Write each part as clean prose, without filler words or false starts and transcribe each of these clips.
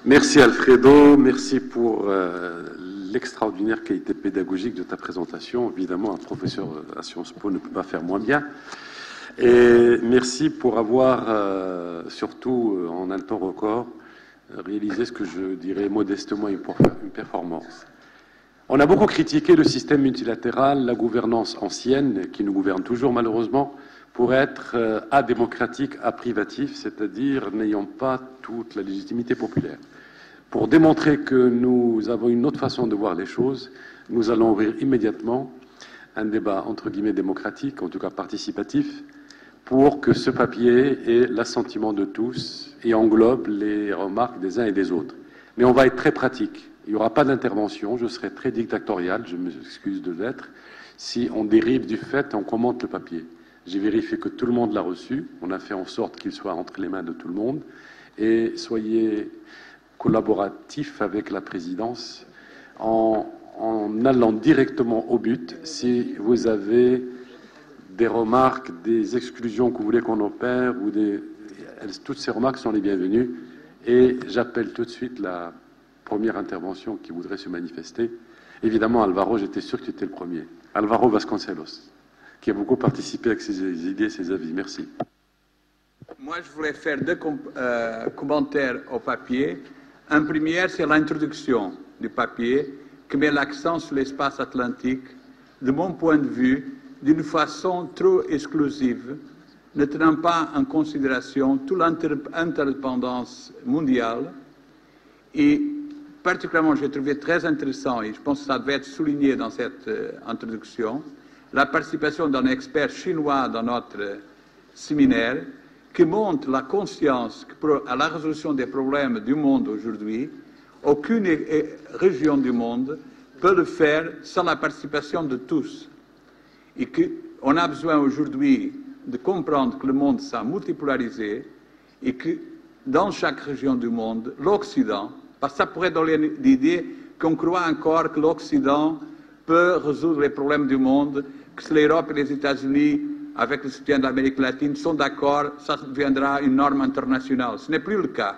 Merci Alfredo, merci pour l'extraordinaire qualité pédagogique de ta présentation. Évidemment, un professeur à Sciences Po ne peut pas faire moins bien. Et merci pour avoir, surtout en un temps record, réalisé ce que je dirais modestement une performance. On a beaucoup critiqué le système multilatéral, la gouvernance ancienne, qui nous gouverne toujours malheureusement, pour être adémocratique, aprivatif, c'est-à-dire n'ayant pas toute la légitimité populaire. Pour démontrer que nous avons une autre façon de voir les choses, nous allons ouvrir immédiatement un débat entre guillemets démocratique, en tout cas participatif, pour que ce papier ait l'assentiment de tous et englobe les remarques des uns et des autres. Mais on va être très pratique. Il n'y aura pas d'intervention, je serai très dictatorial, je m'excuse de l'être, si on dérive du fait, on commente le papier. J'ai vérifié que tout le monde l'a reçu, on a fait en sorte qu'il soit entre les mains de tout le monde, et soyez collaboratifs avec la présidence en allant directement au but. Si vous avez des remarques, des exclusions que vous voulez qu'on opère, ou toutes ces remarques sont les bienvenues, et j'appelle tout de suite la première intervention qui voudrait se manifester. Évidemment, Alvaro, j'étais sûr que tu étais le premier. Alvaro Vasconcelos, qui a beaucoup participé avec ses idées, ses avis. Merci. Moi, je voulais faire deux commentaires au papier. Un premier, c'est l'introduction du papier qui met l'accent sur l'espace atlantique, de mon point de vue, d'une façon trop exclusive, ne tenant pas en considération toute l'interdépendance mondiale. Et particulièrement, j'ai trouvé très intéressant, et je pense que ça devait être souligné dans cette introduction, la participation d'un expert chinois dans notre séminaire, qui montre la conscience que pour la résolution des problèmes du monde aujourd'hui, aucune région du monde peut le faire sans la participation de tous. Et qu'on a besoin aujourd'hui de comprendre que le monde s'est multipolarisé et que dans chaque région du monde, l'Occident, parce que ça pourrait donner l'idée qu'on croit encore que l'Occident peut résoudre les problèmes du monde, que si l'Europe et les États-Unis, avec le soutien de l'Amérique latine, sont d'accord, ça deviendra une norme internationale. Ce n'est plus le cas.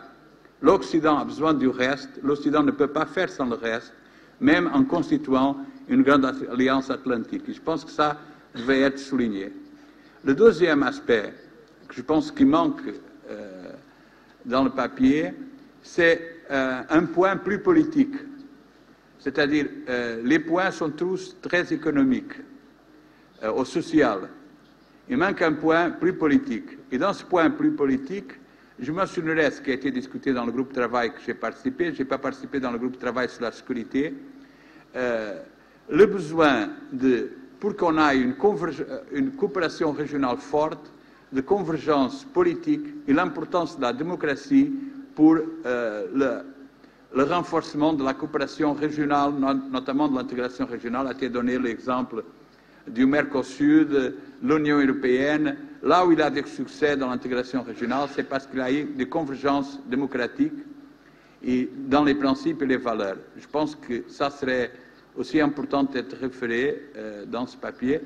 L'Occident a besoin du reste, l'Occident ne peut pas faire sans le reste, même en constituant une grande alliance atlantique. Et je pense que ça devait être souligné. Le deuxième aspect que je pense qu'il manque dans le papier, c'est un point plus politique. C'est-à-dire, les points sont tous très économiques, au social. Il manque un point plus politique. Et dans ce point plus politique, je mentionnerai ce qui a été discuté dans le groupe de travail que j'ai participé. Je n'ai pas participé dans le groupe de travail sur la sécurité. Le besoin pour qu'on ait une coopération régionale forte, de convergence politique et l'importance de la démocratie pour le renforcement de la coopération régionale, notamment de l'intégration régionale, a été donné l'exemple du Mercosur, de l'Union européenne. Là où il a des succès dans l'intégration régionale, c'est parce qu'il y a eu des convergences démocratiques et dans les principes et les valeurs. Je pense que ça serait aussi important d'être référé dans ce papier.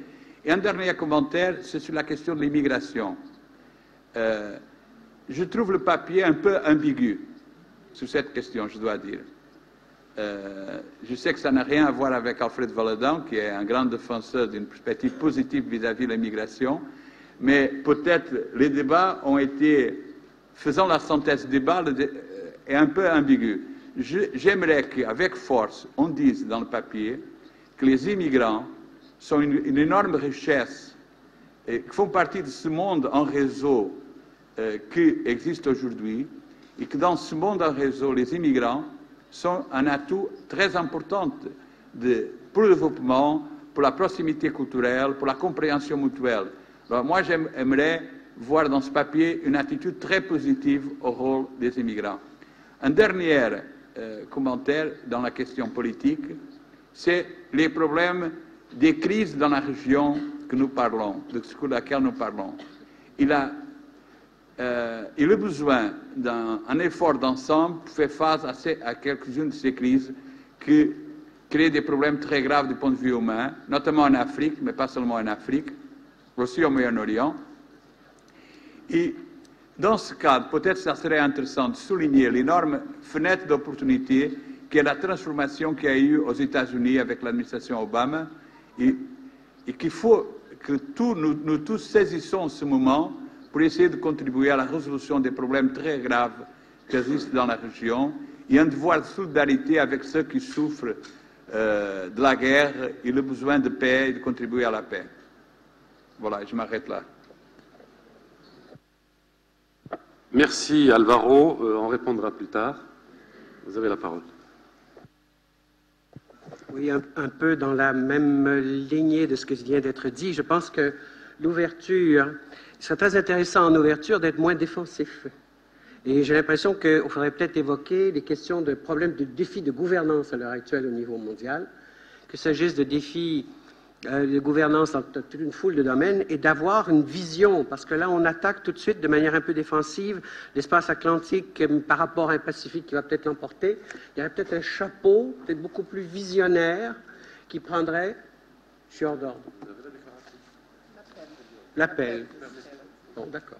Et un dernier commentaire, c'est sur la question de l'immigration. Je trouve le papier un peu ambigu sur cette question, je dois dire. Je sais que ça n'a rien à voir avec Alfred Valadão, qui est un grand défenseur d'une perspective positive vis-à-vis de l'immigration, mais peut-être les débats ont été, faisant la synthèse du débat, est un peu ambigu. J'aimerais qu'avec force, on dise dans le papier que les immigrants sont une énorme richesse et qui font partie de ce monde en réseau qui existe aujourd'hui, et que dans ce monde en réseau, les immigrants sont un atout très important pour le développement, pour la proximité culturelle, pour la compréhension mutuelle. Alors moi, j'aimerais voir dans ce papier une attitude très positive au rôle des immigrants. Un dernier commentaire dans la question politique, c'est les problèmes des crises dans la région que nous parlons, de laquelle nous parlons. Il a besoin d'un effort d'ensemble pour faire face à quelques-unes de ces crises qui créent des problèmes très graves du point de vue humain, notamment en Afrique, mais pas seulement en Afrique, aussi au Moyen-Orient. Et Dans ce cadre, peut-être ça serait intéressant de souligner l'énorme fenêtre d'opportunité qui est la transformation qu'il y a eu aux États-Unis avec l'administration Obama et qu'il faut que nous tous saisissons ce moment pour essayer de contribuer à la résolution des problèmes très graves qui existent dans la région et un devoir de solidarité avec ceux qui souffrent de la guerre et le besoin de paix et de contribuer à la paix. Voilà, je m'arrête là. Merci Alvaro, on répondra plus tard. Vous avez la parole. Oui, un peu dans la même lignée de ce qui vient d'être dit. Je pense que l'ouverture, il serait très intéressant en ouverture d'être moins défensif. Et j'ai l'impression qu'il faudrait peut-être évoquer les questions de problèmes de défis de gouvernance à l'heure actuelle au niveau mondial, qu'il s'agisse de défis de gouvernance dans toute une foule de domaines, et d'avoir une vision, parce que là, on attaque tout de suite de manière un peu défensive l'espace atlantique par rapport à un Pacifique qui va peut-être l'emporter. Il y aurait peut-être un chapeau, peut-être beaucoup plus visionnaire, qui prendrait... Je suis hors d'ordre. L'appel. Bon, d'accord.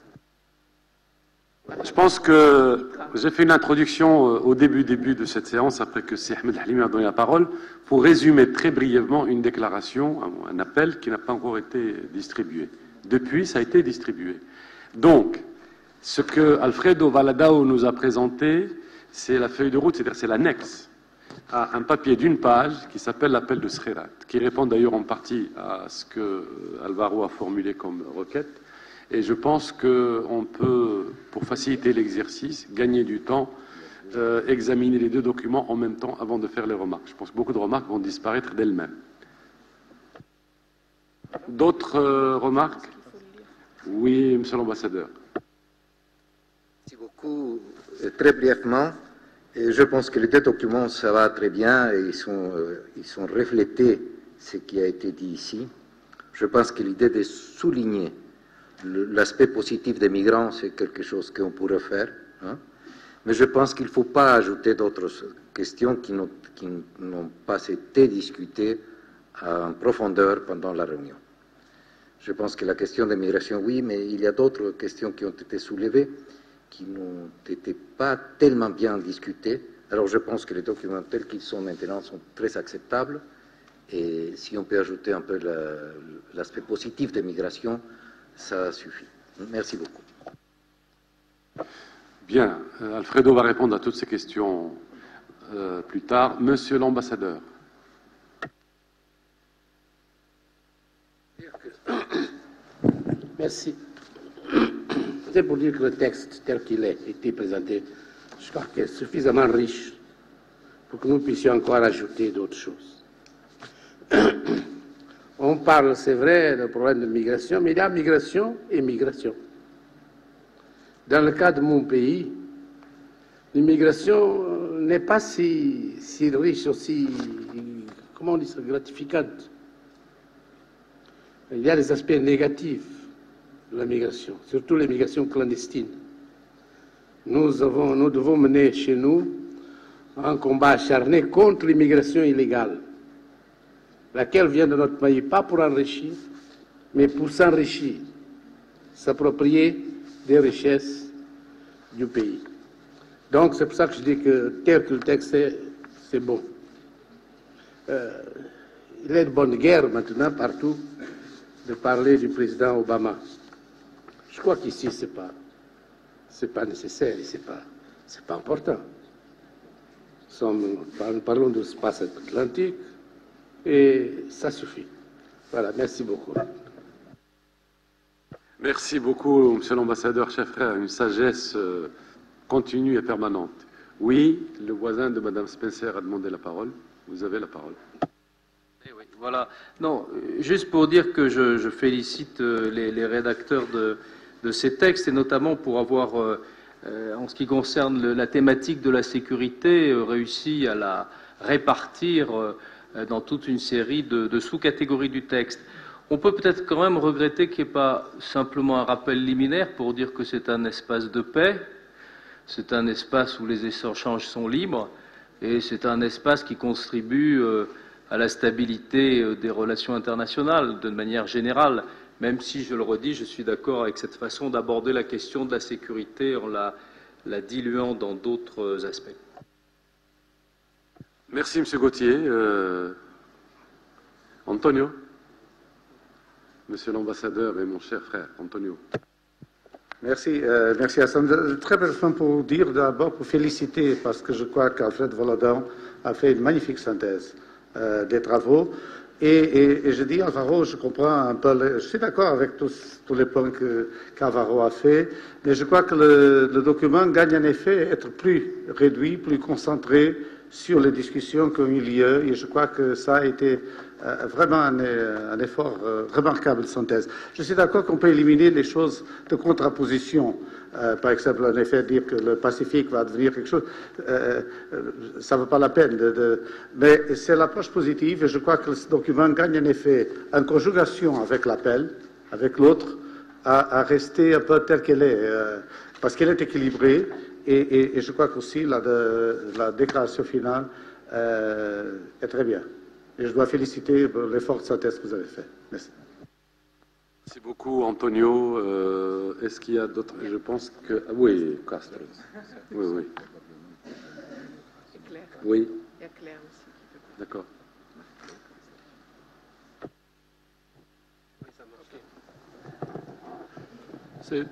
Je pense que j'ai fait une introduction au début de cette séance, après que Si Ahmed Halimi a donné la parole, pour résumer très brièvement une déclaration, un appel qui n'a pas encore été distribué. Depuis, ça a été distribué. Donc, ce que Alfredo Valadao nous a présenté, c'est la feuille de route, c'est-à-dire c'est l'annexe à un papier d'une page qui s'appelle l'appel de Srerat, qui répond d'ailleurs en partie à ce que Alvaro a formulé comme requête. Et je pense qu'on peut, pour faciliter l'exercice, gagner du temps, examiner les deux documents en même temps avant de faire les remarques. Je pense que beaucoup de remarques vont disparaître d'elles-mêmes. D'autres remarques? Oui, monsieur l'ambassadeur. Merci beaucoup. Très brièvement, je pense que les deux documents, ça va très bien et ils sont reflétés ce qui a été dit ici. Je pense que l'idée de souligner l'aspect positif des migrants, c'est quelque chose qu'on pourrait faire. Hein? Mais je pense qu'il ne faut pas ajouter d'autres questions qui n'ont pas été discutées en profondeur pendant la réunion. Je pense que la question des migrations, oui, mais il y a d'autres questions qui ont été soulevées qui n'ont été pas tellement bien discutées. Alors je pense que les documents tels qu'ils sont maintenant sont très acceptables. Et si on peut ajouter un peu l'aspect positif des migrations, ça suffit. Merci beaucoup. Bien, Alfredo va répondre à toutes ces questions plus tard. Monsieur l'ambassadeur. Merci. C'est pour dire que le texte tel qu'il a été présenté, je crois qu'il est suffisamment riche pour que nous puissions encore ajouter d'autres choses. On parle, c'est vrai, du problème de migration, mais il y a migration et migration. Dans le cas de mon pays, l'immigration n'est pas si riche, aussi, comment on dit ça, gratificante. Il y a des aspects négatifs de la migration, surtout l'immigration clandestine. Nous devons mener chez nous un combat acharné contre l'immigration illégale, laquelle vient de notre pays, pas pour enrichir, mais pour s'enrichir, s'approprier des richesses du pays. Donc c'est pour ça que je dis que tel que le texte est, c'est bon. Il est de bonne guerre maintenant partout de parler du président Obama. Je crois qu'ici c'est pas nécessaire, c'est pas important. Nous parlons de l'espace atlantique et ça suffit. Voilà, merci beaucoup. Merci beaucoup, monsieur l'ambassadeur, cher frère, une sagesse continue et permanente. Oui, le voisin de madame Spencer a demandé la parole. Vous avez la parole. Oui, voilà. Non, juste pour dire que je félicite les rédacteurs de ces textes, et notamment pour avoir, en ce qui concerne la thématique de la sécurité, réussi à la répartir dans toute une série de sous-catégories du texte. On peut peut-être quand même regretter qu'il n'y ait pas simplement un rappel liminaire pour dire que c'est un espace de paix, c'est un espace où les échanges sont libres, et c'est un espace qui contribue à la stabilité des relations internationales de manière générale, même si, je le redis, je suis d'accord avec cette façon d'aborder la question de la sécurité en la diluant dans d'autres aspects. Merci, M. Gauthier. Antonio, Monsieur l'ambassadeur et mon cher frère, Antonio. Merci, merci Hassan. Très brièvement pour dire d'abord, pour féliciter, parce que je crois qu'Alfred Volodin a fait une magnifique synthèse des travaux. Et je dis, Alvaro, je comprends un peu, je suis d'accord avec tous les points qu'Alvaro a fait, mais je crois que le document gagne en effet à être plus réduit, plus concentré sur les discussions qui ont eu lieu, et je crois que ça a été vraiment un effort remarquable de synthèse. Je suis d'accord qu'on peut éliminer les choses de contraposition. Par exemple, en effet, dire que le Pacifique va devenir quelque chose, ça ne vaut pas la peine. Mais c'est l'approche positive, et je crois que ce document gagne en effet en conjugation avec l'appel, avec l'autre, à rester un peu tel qu'elle est, parce qu'elle est équilibrée. Et je crois qu'aussi la déclaration finale est très bien. Et je dois féliciter pour l'effort de synthèse que vous avez fait. Merci. Merci beaucoup, Antonio. Est-ce qu'il y a d'autres? Je pense que... Ah, oui, Castro. Oui, oui. Oui. Il y a Claire aussi. D'accord.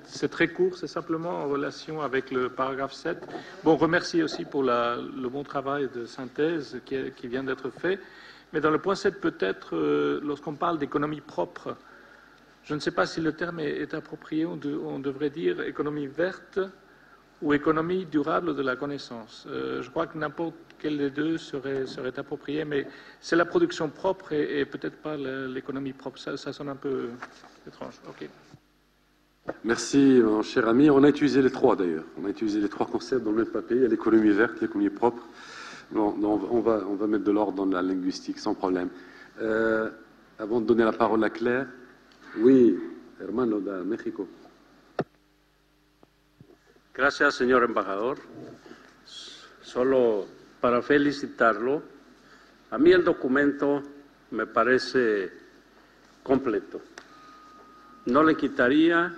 C'est très court, c'est simplement en relation avec le paragraphe 7. Bon, remercie aussi pour le bon travail de synthèse qui vient d'être fait. Mais dans le point 7, peut-être, lorsqu'on parle d'économie propre, je ne sais pas si le terme est approprié, on devrait dire économie verte ou économie durable de la connaissance. Je crois que n'importe quel des deux serait approprié, mais c'est la production propre et peut-être pas l'économie propre. Ça sonne un peu étrange. Ok. Merci, mon cher ami. On a utilisé les trois, d'ailleurs. On a utilisé les trois concepts dans le même papier. Il y a l'économie verte, l'économie propre. Non, on va mettre de l'ordre dans la linguistique, sans problème. Avant de donner la parole à Claire, oui, hermano de México. Gracias, señor embajador. Solo para felicitarlo, a mí el documento me parece completo. No le quitaría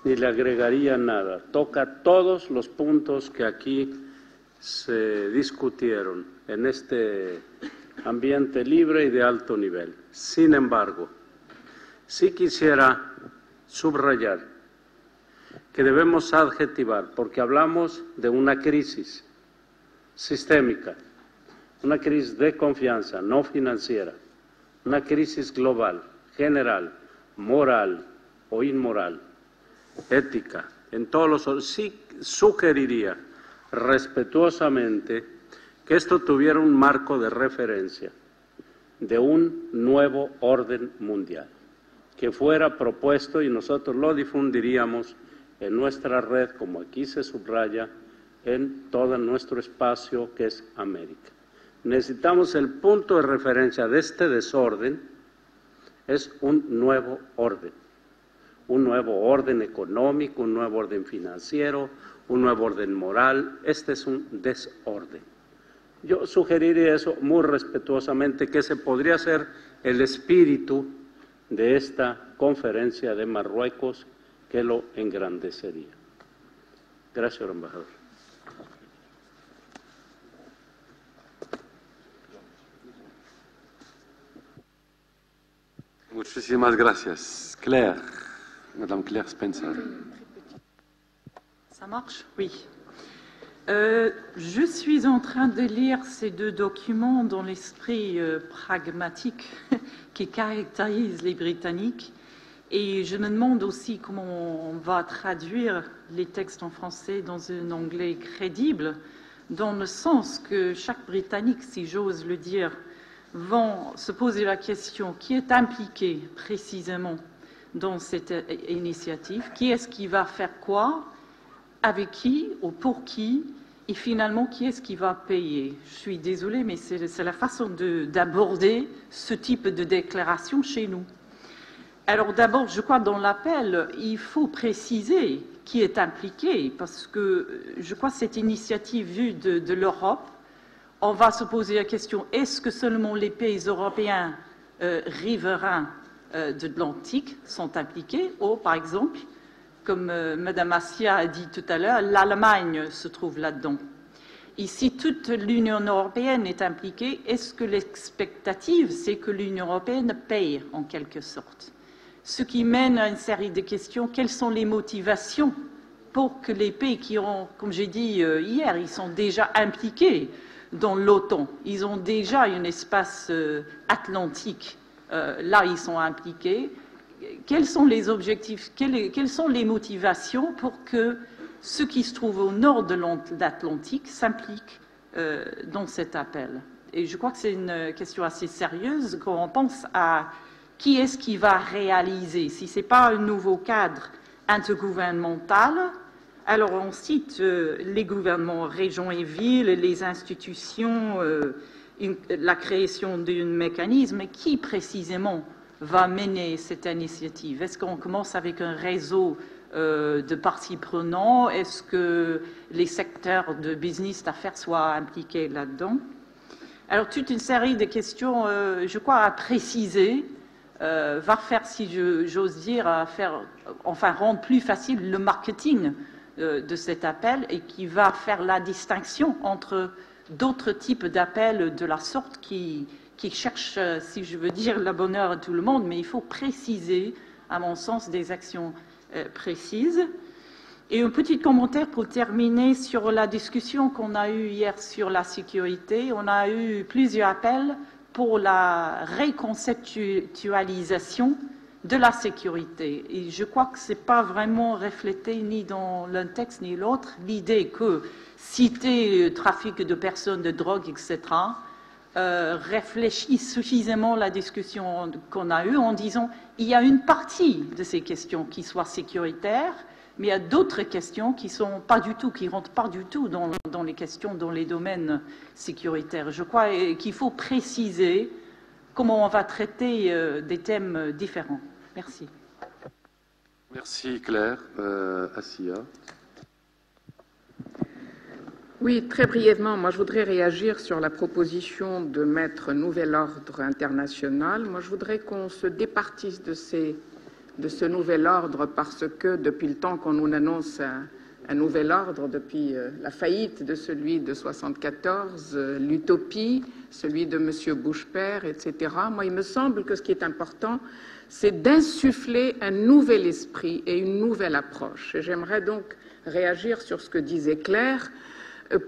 ni le agregaría nada. Toca todos los puntos que aquí se discutieron en este ambiente libre y de alto nivel. Sin embargo, sí quisiera subrayar que debemos adjetivar, porque hablamos de una crisis sistémica, una crisis de confianza, no financiera, una crisis global, general, moral o inmoral, ética, en todos los... Sí sugeriría respetuosamente que esto tuviera un marco de referencia de un nuevo orden mundial, que fuera propuesto y nosotros lo difundiríamos en nuestra red, como aquí se subraya, en todo nuestro espacio que es América. Necesitamos el punto de referencia de este desorden, es un nuevo orden económico, un nuevo orden financiero, un nuevo orden moral. Este es un desorden. Yo sugeriría eso muy respetuosamente, que ese podría ser el espíritu de esta conferencia de Marruecos, que lo engrandecería. Gracias, señor embajador. Muchísimas gracias. Claire, Madame Claire Spencer. Ça marche? Oui. Je suis en train de lire ces deux documents dans l'esprit pragmatique qui caractérise les Britanniques, et je me demande aussi comment on va traduire les textes en français dans un anglais crédible, dans le sens que chaque Britannique, si j'ose le dire, vont se poser la question qui est impliqué précisément dans cette initiative, qui est-ce qui va faire quoi, avec qui ou pour qui, et finalement qui est-ce qui va payer. Je suis désolée, mais c'est la façon d'aborder ce type de déclaration chez nous. Alors d'abord, je crois dans l'appel, il faut préciser qui est impliqué, parce que je crois que cette initiative vue de l'Europe, on va se poser la question, est-ce que seulement les pays européens riverains de l'Atlantique sont impliqués, ou par exemple, comme Mme Assia a dit tout à l'heure, l'Allemagne se trouve là-dedans. Ici, toute l'Union européenne est impliquée. Est-ce que l'expectative, c'est que l'Union européenne paye en quelque sorte? Ce qui mène à une série de questions. Quelles sont les motivations pour que les pays qui ont, comme j'ai dit hier, ils sont déjà impliqués dans l'OTAN, ils ont déjà un espace atlantique, là ils sont impliqués. Quels sont les objectifs, quelles sont les motivations pour que ceux qui se trouvent au nord de l'Atlantique s'impliquent dans cet appel? Et je crois que c'est une question assez sérieuse quand on pense à qui est-ce qui va réaliser. Si ce n'est pas un nouveau cadre intergouvernemental, alors on cite les gouvernements, régions et villes, les institutions, la création d'un mécanisme. Mais qui précisément va mener cette initiative? Est-ce qu'on commence avec un réseau de parties prenantes? Est-ce que les secteurs de business d'affaires soient impliqués là-dedans? Alors toute une série de questions, je crois, à préciser, va faire, si j'ose dire, rendre plus facile le marketing de cet appel, et qui va faire la distinction entre d'autres types d'appels de la sorte qui cherchent, si je veux dire, le bonheur à tout le monde, mais il faut préciser, à mon sens, des actions précises. Et un petit commentaire pour terminer sur la discussion qu'on a eue hier sur la sécurité. On a eu plusieurs appels pour la reconceptualisation de la sécurité. Et je crois que ce n'est pas vraiment reflété ni dans l'un texte ni l'autre, l'idée que citer le trafic de personnes, de drogue, etc., réfléchit suffisamment la discussion qu'on a eue en disant il y a une partie de ces questions qui soit sécuritaire, mais il y a d'autres questions qui sont pas du tout, qui rentrent pas du tout dans les questions, dans les domaines sécuritaires. Je crois qu'il faut préciser comment on va traiter des thèmes différents. Merci. Merci Claire. Assia. Oui, très brièvement, moi je voudrais réagir sur la proposition de mettre nouvel ordre international. Moi je voudrais qu'on se départisse de ce nouvel ordre, parce que depuis le temps qu'on nous annonce un nouvel ordre, depuis la faillite de celui de 1974, l'utopie, celui de M. Bush père, etc., moi il me semble que ce qui est important, c'est d'insuffler un nouvel esprit et une nouvelle approche. Et j'aimerais donc réagir sur ce que disait Claire,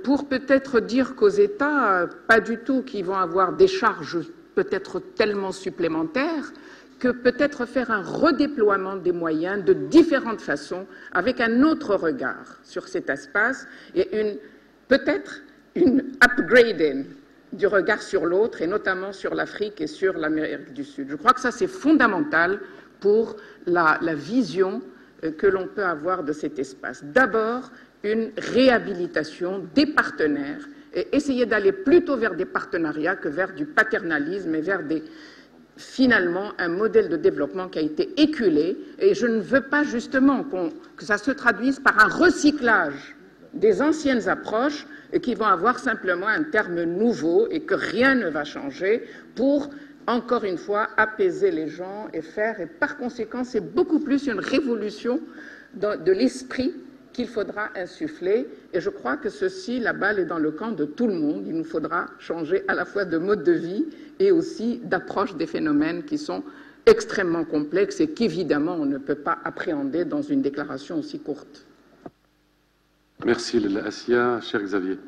pour peut-être dire qu'aux États, pas du tout qu'ils vont avoir des charges peut-être tellement supplémentaires, que peut-être faire un redéploiement des moyens de différentes façons, avec un autre regard sur cet espace, et peut-être une upgrading du regard sur l'autre, et notamment sur l'Afrique et sur l'Amérique du Sud. Je crois que ça, c'est fondamental pour la vision que l'on peut avoir de cet espace. D'abord, une réhabilitation des partenaires, et essayer d'aller plutôt vers des partenariats que vers du paternalisme et vers finalement un modèle de développement qui a été éculé. Et je ne veux pas justement que ça se traduise par un recyclage des anciennes approches qui vont avoir simplement un terme nouveau et que rien ne va changer pour, encore une fois, apaiser les gens et par conséquent, c'est beaucoup plus une révolution de l'esprit qu'il faudra insuffler. Et je crois que la balle est dans le camp de tout le monde. Il nous faudra changer à la fois de mode de vie et aussi d'approche des phénomènes qui sont extrêmement complexes et qu'évidemment on ne peut pas appréhender dans une déclaration aussi courte. Merci Assia. Cher Xavier.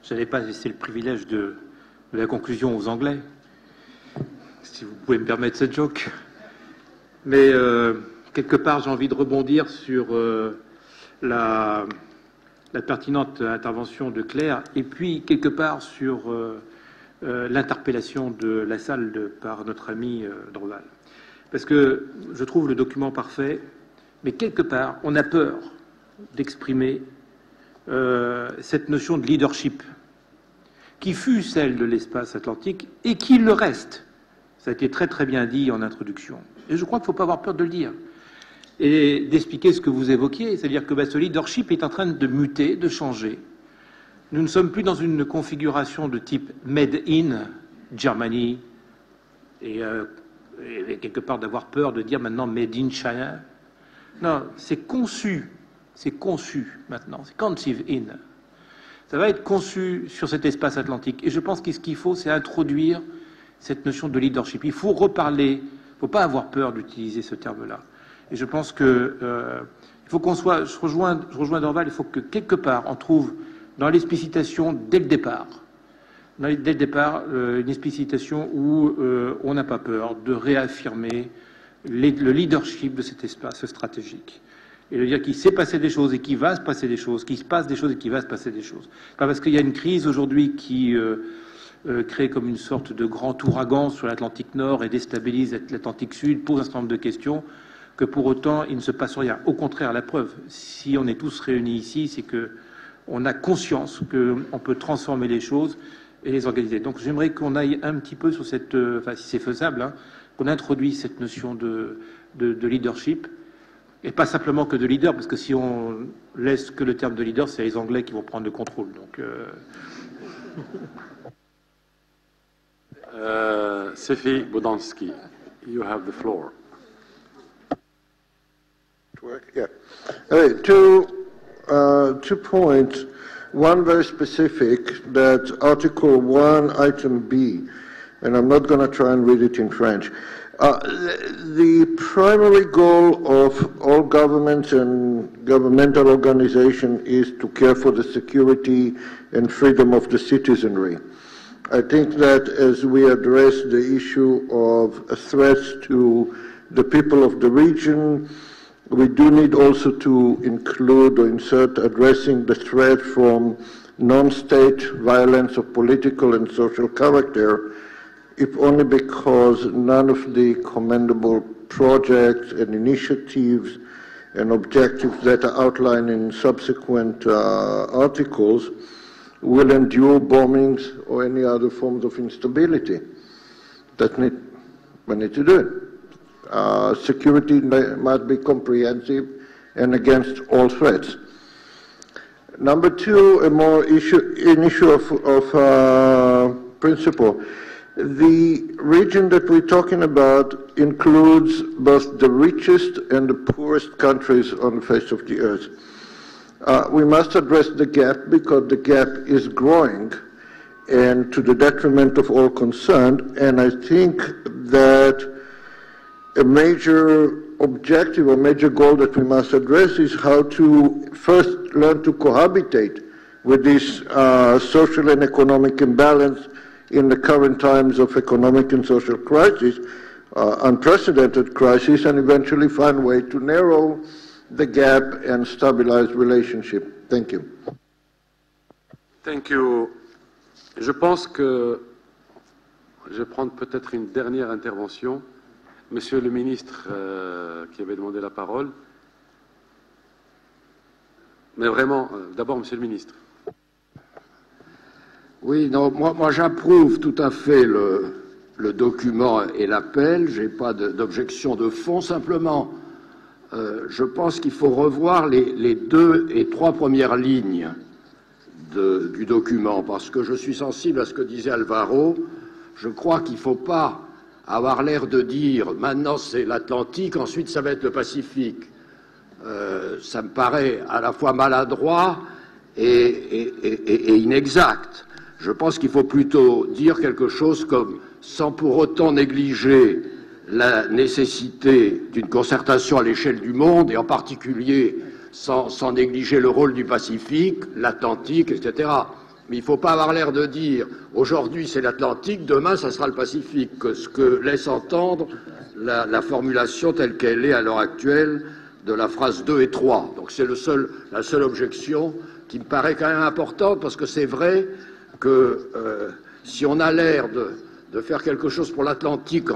Je n'allais pas laisser le privilège de la conclusion aux Anglais, si vous pouvez me permettre cette joke. Mais quelque part, j'ai envie de rebondir sur la pertinente intervention de Claire, et puis quelque part sur l'interpellation de la salle par notre ami Dorval. Parce que je trouve le document parfait, mais quelque part, on a peur d'exprimer cette notion de leadership qui fut celle de l'espace atlantique et qui le reste. Ça a été très très bien dit en introduction. Et je crois qu'il ne faut pas avoir peur de le dire. Et d'expliquer ce que vous évoquiez, c'est-à-dire que ce leadership est en train de muter, de changer. Nous ne sommes plus dans une configuration de type Made in Germany, et quelque part d'avoir peur de dire maintenant Made in China. Non, c'est conçu maintenant, c'est conceive in. Ça va être conçu sur cet espace atlantique. Et je pense que ce qu'il faut, c'est introduire cette notion de leadership. Il faut reparler, il ne faut pas avoir peur d'utiliser ce terme-là. Et je pense que il faut qu'on soit, je rejoins Dorval, il faut que quelque part on trouve dans l'explicitation dès le départ, une explicitation où on n'a pas peur de réaffirmer le leadership de cet espace stratégique. Et de dire qu'il s'est passé des choses et qu'il va se passer des choses, qu'il se passe des choses et qu'il va se passer des choses. Pas parce qu'il y a une crise aujourd'hui qui crée comme une sorte de grand ouragan sur l'Atlantique Nord et déstabilise l'Atlantique Sud, pose un certain nombre de questions, que pour autant il ne se passe rien. Au contraire, la preuve, si on est tous réunis ici, c'est que on a conscience qu'on peut transformer les choses et les organiser. Donc j'aimerais qu'on aille un petit peu sur cette, enfin si c'est faisable, hein, qu'on introduise cette notion de leadership, et pas simplement que de leader, parce que si on laisse que le terme de leader, c'est les Anglais qui vont prendre le contrôle. Donc, Sefi Bodansky, you have the floor. Yeah. Two points. One very specific, that Article 1, Item B, and I'm not going to try and read it in French. The primary goal of all governments and governmental organizations is to care for the security and freedom of the citizenry. I think that as we address the issue of threats to the people of the region, we do need also to include or insert addressing the threat from non-state violence of political and social character, if only because none of the commendable projects and initiatives and objectives that are outlined in subsequent articles will endure bombings or any other forms of instability. We need to do it. Security must be comprehensive and against all threats. Number two, an issue of principle. The region that we're talking about includes both the richest and the poorest countries on the face of the earth. We must address the gap because the gap is growing and to the detriment of all concerned. And I think that a major objective or major goal that we must address is how to first learn to cohabitate with this social and economic imbalance in the current times of economic and social crisis, unprecedented crisis, and eventually find a way to narrow the gap and stabilize relationship. Thank you. Thank you. Je pense que je vais prendre peut-être une dernière intervention. Monsieur le ministre qui avait demandé la parole. Mais vraiment, d'abord, Monsieur le ministre. Oui, non, moi j'approuve tout à fait le document et l'appel. Je n'ai pas d'objection de fond. Simplement, je pense qu'il faut revoir les 2 et 3 premières lignes du document, parce que je suis sensible à ce que disait Alvaro. Je crois qu'il ne faut pas avoir l'air de dire maintenant c'est l'Atlantique, ensuite ça va être le Pacifique. Ça me paraît à la fois maladroit et inexact. Je pense qu'il faut plutôt dire quelque chose comme, sans pour autant négliger la nécessité d'une concertation à l'échelle du monde, et en particulier sans négliger le rôle du Pacifique, l'Atlantique, etc. Mais il ne faut pas avoir l'air de dire aujourd'hui c'est l'Atlantique, demain ça sera le Pacifique, ce que laisse entendre la formulation telle qu'elle est à l'heure actuelle de la phrase 2 et 3. Donc c'est la seule objection qui me paraît quand même importante, parce que c'est vrai que si on a l'air de faire quelque chose pour l'Atlantique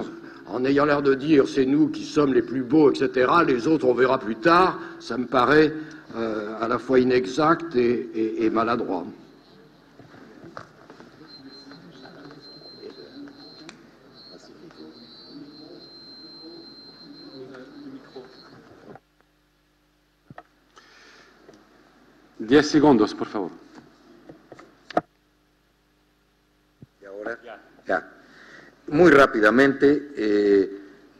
en ayant l'air de dire c'est nous qui sommes les plus beaux, etc., les autres on verra plus tard, ça me paraît à la fois inexact et maladroit. Diez segundos, por favor. muy rápidamente,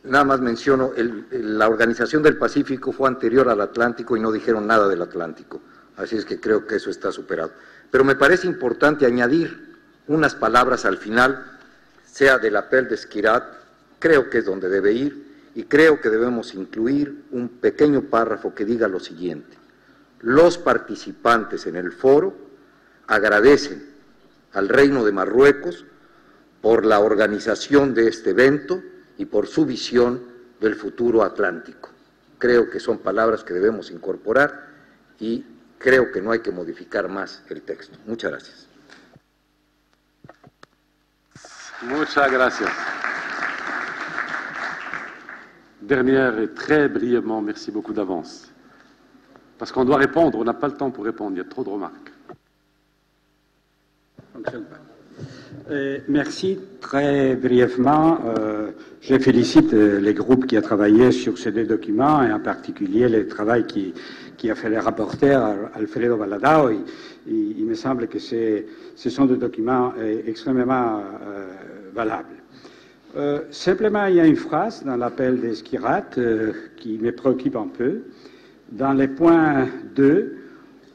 nada más menciono, la Organización del Pacífico fue anterior al Atlántico y no dijeron nada del Atlántico, así es que creo que eso está superado. Pero me parece importante añadir unas palabras al final, sea del Appel de Skhirat, creo que es donde debe ir, y creo que debemos incluir un pequeño párrafo que diga lo siguiente: los participantes en el foro agradecen al Reino de Marruecos por la organización de este evento y por su visión del futuro atlántico. Creo que son palabras que debemos incorporar y creo que no hay que modificar más el texto. Muchas gracias. Muchas gracias. Dernière et très brièvement, merci beaucoup d'avance. Parce qu'on doit répondre, on n'a pas le temps pour répondre, il y a trop de remarques. Merci. Très brièvement, je félicite les groupes qui ont travaillé sur ces deux documents, et en particulier le travail qui a fait le rapporteur Alfredo Valadao. Il me semble que ce sont des documents extrêmement valables. Simplement, il y a une phrase dans l'appel de Skhirat qui me préoccupe un peu. Dans le point 2,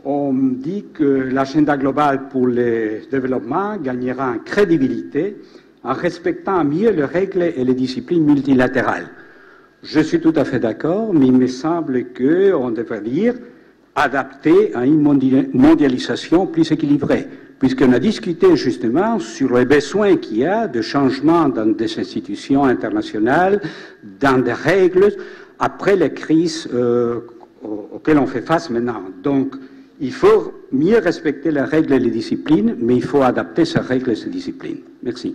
on dit que l'agenda global pour le développement gagnera en crédibilité en respectant mieux les règles et les disciplines multilatérales. Je suis tout à fait d'accord, mais il me semble qu'on devrait dire adapté à une mondialisation plus équilibrée, puisqu'on a discuté justement sur les besoins qu'il y a de changements dans des institutions internationales, dans des règles, après les crises auxquelles on fait face maintenant. Donc, il faut mieux respecter les règles et les disciplines, mais il faut adapter ces règles et ces disciplines. Merci.